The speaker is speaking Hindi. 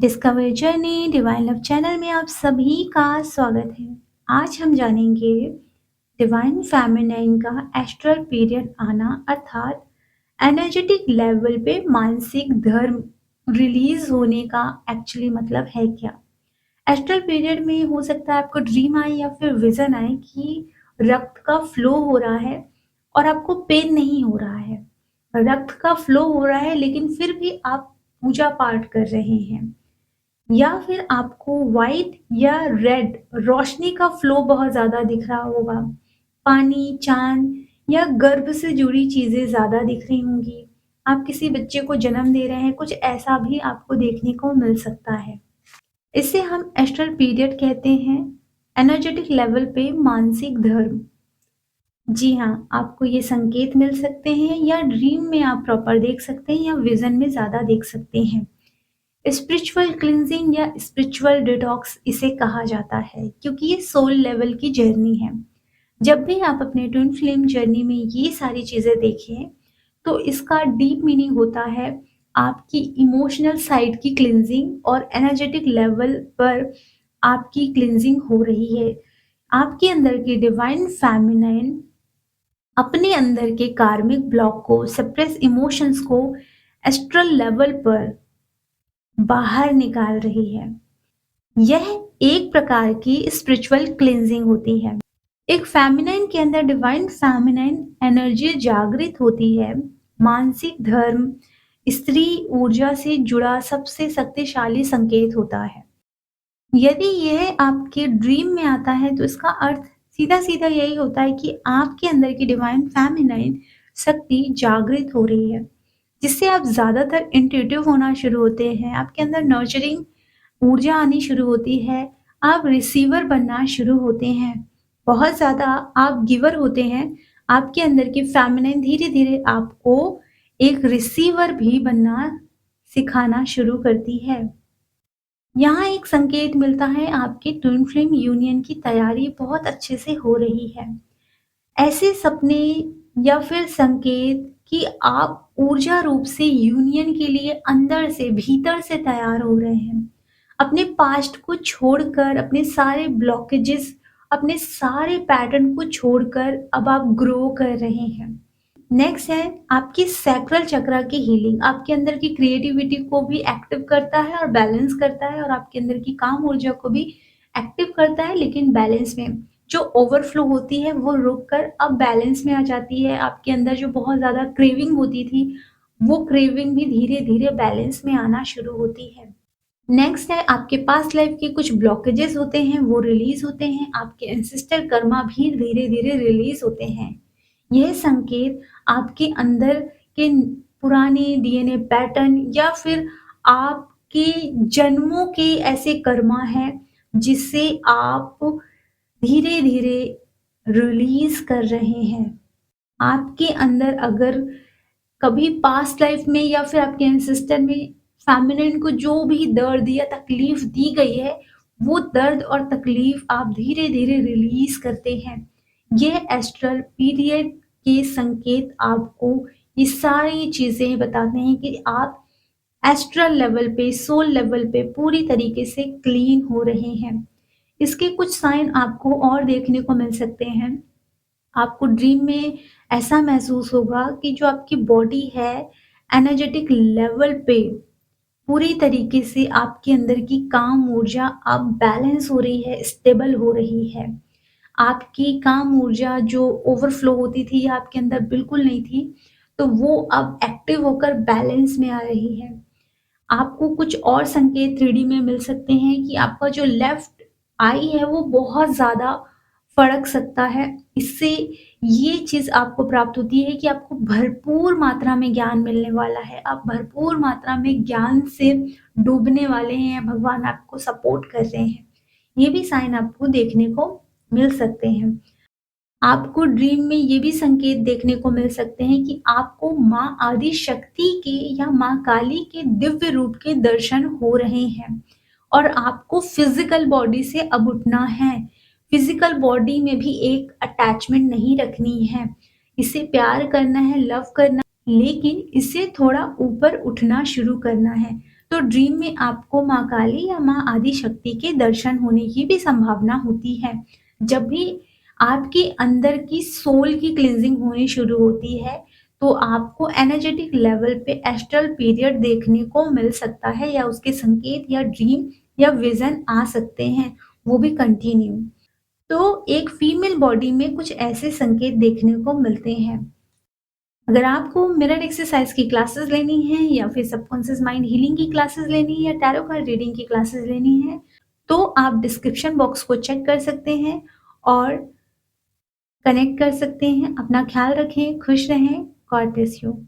Discover journey divine love channel में आप सभी का स्वागत है। आज हम जानेंगे डिवाइन फेमिनाइन का एस्ट्रल पीरियड आना अर्थात एनर्जेटिक लेवल पे मानसिक धर्म रिलीज होने का एक्चुअली मतलब है क्या। एस्ट्रल पीरियड में हो सकता है आपको ड्रीम आए या फिर विजन आए कि रक्त का फ्लो हो रहा है और आपको पेन नहीं हो रहा है। रक्त का फ्लो हो रहा है लेकिन फिर भी आप पूजा पाठ कर रहे हैं, या फिर आपको व्हाइट या रेड रोशनी का फ्लो बहुत ज़्यादा दिख रहा होगा। पानी, चाँद या गर्भ से जुड़ी चीज़ें ज़्यादा दिख रही होंगी। आप किसी बच्चे को जन्म दे रहे हैं, कुछ ऐसा भी आपको देखने को मिल सकता है। इसे हम एस्ट्रल पीरियड कहते हैं, एनर्जेटिक लेवल पे मानसिक धर्म। जी हाँ, आपको ये संकेत मिल सकते हैं या ड्रीम में आप प्रॉपर देख सकते हैं या विज़न में ज़्यादा देख सकते हैं। स्पिरिचुअल क्लींजिंग या स्पिरिचुअल डिटॉक्स इसे कहा जाता है क्योंकि ये सोल लेवल की जर्नी है। जब भी आप अपने ट्विन फ्लेम जर्नी में ये सारी चीज़ें देखें तो इसका डीप मीनिंग होता है आपकी इमोशनल साइड की क्लींजिंग और एनर्जेटिक लेवल पर आपकी क्लींजिंग हो रही है। आपके अंदर की डिवाइन फेमिनाइन अपने अंदर के कार्मिक ब्लॉक को, सप्रेस इमोशंस को एस्ट्रल लेवल पर बाहर निकाल रही है। यह एक प्रकार की स्पिरिचुअल क्लींजिंग होती है। एक फेमिनाइन के अंदर डिवाइन फेमिनाइन एनर्जी जागृत होती है। मानसिक धर्म स्त्री ऊर्जा से जुड़ा सबसे शक्तिशाली संकेत होता है। यदि यह आपके ड्रीम में आता है तो इसका अर्थ सीधा सीधा यही होता है कि आपके अंदर की डिवाइन फेमिनाइन शक्ति जागृत हो रही है, जिससे आप ज्यादातर इंट्यूटिव होना शुरू होते हैं। आपके अंदर नर्चरिंग ऊर्जा आनी शुरू होती है, आप रिसीवर बनना शुरू होते हैं, बहुत ज़्यादा आप गिवर होते हैं। आपके अंदर की फेमिनिन धीरे-धीरे आपको एक रिसीवर भी बनना सिखाना शुरू करती है। यहाँ एक संकेत मिलता है आपके ट्विन फ्लेम यूनियन की तैयारी बहुत अच्छे से हो रही है। ऐसे सपने या फिर संकेत कि आप ऊर्जा रूप से यूनियन के लिए अंदर से भीतर से तैयार हो रहे हैं। अपने पास्ट को छोड़कर, अपने सारे ब्लॉकेजेस, अपने सारे पैटर्न को छोड़कर अब आप ग्रो कर रहे हैं। नेक्स्ट है आपकी सैक्रल चक्रा की हीलिंग। आपके अंदर की क्रिएटिविटी को भी एक्टिव करता है और बैलेंस करता है, और आपके अंदर की काम ऊर्जा को भी एक्टिव करता है लेकिन बैलेंस में। जो ओवरफ्लो होती है वो रुक कर अब बैलेंस में आ जाती है। आपके अंदर जो बहुत ज़्यादा क्रेविंग होती थी वो क्रेविंग भी धीरे धीरे बैलेंस में आना शुरू होती है। नेक्स्ट है आपके पास्ट लाइफ के कुछ ब्लॉकेजेस होते हैं वो रिलीज होते हैं। आपके एंसेस्टर कर्मा भी धीरे धीरे रिलीज होते हैं। यह संकेत आपके अंदर के पुराने डीएनए पैटर्न या फिर आपके जन्मों के ऐसे कर्मा है जिसे आप धीरे धीरे रिलीज कर रहे हैं। आपके अंदर अगर कभी पास्ट लाइफ में या फिर आपके एंसेस्टर में फेमिनिन को जो भी दर्द या तकलीफ दी गई है वो दर्द और तकलीफ आप धीरे धीरे रिलीज करते हैं। यह एस्ट्रल पीरियड के संकेत आपको ये सारी चीजें बताते हैं कि आप एस्ट्रल लेवल पे, सोल लेवल पे पूरी तरीके से क्लीन हो रहे हैं। इसके कुछ साइन आपको और देखने को मिल सकते हैं। आपको ड्रीम में ऐसा महसूस होगा कि जो आपकी बॉडी है एनर्जेटिक लेवल पे पूरी तरीके से आपके अंदर की काम ऊर्जा अब बैलेंस हो रही है, स्टेबल हो रही है। आपकी काम ऊर्जा जो ओवरफ्लो होती थी या आपके अंदर बिल्कुल नहीं थी, तो वो अब एक्टिव होकर बैलेंस में आ रही है। आपको कुछ और संकेत 3D में मिल सकते हैं कि आपका जो लेफ्ट आई है वो बहुत ज़्यादा फड़क सकता है। इससे ये चीज़ आपको प्राप्त होती है कि आपको भरपूर मात्रा में ज्ञान मिलने वाला है। आप भरपूर मात्रा में ज्ञान से डूबने वाले हैं, भगवान आपको सपोर्ट कर रहे हैं। ये भी साइन आपको देखने को मिल सकते हैं। आपको ड्रीम में ये भी संकेत देखने को मिल सकते हैं कि आपको माँ आदि शक्ति के या माँ काली के दिव्य रूप के दर्शन हो रहे हैं, और आपको फिजिकल बॉडी से अब उठना है। फिजिकल बॉडी में भी एक अटैचमेंट नहीं रखनी है, इसे प्यार करना है, लव करना है, लेकिन इसे थोड़ा ऊपर उठना शुरू करना है। तो ड्रीम में आपको माँ काली या माँ आदिशक्ति के दर्शन होने की भी संभावना होती है। जब भी आपके अंदर की सोल की क्लींजिंग होनी शुरू होती है, तो आपको एनर्जेटिक लेवल पे एस्ट्रल पीरियड देखने को मिल सकता है या उसके संकेत या ड्रीम या विज़न आ सकते हैं, वो भी कंटिन्यू। तो एक फीमेल बॉडी में कुछ ऐसे संकेत देखने को मिलते हैं। अगर आपको मिरर एक्सरसाइज की क्लासेस लेनी है या फिर सबकॉन्शियस माइंड हीलिंग की क्लासेस लेनी है या टैरो कार्ड रीडिंग की क्लासेस लेनी है, तो आप डिस्क्रिप्शन बॉक्स को चेक कर सकते हैं और कनेक्ट कर सकते हैं। अपना ख्याल रखें, खुश रहें। God bless you.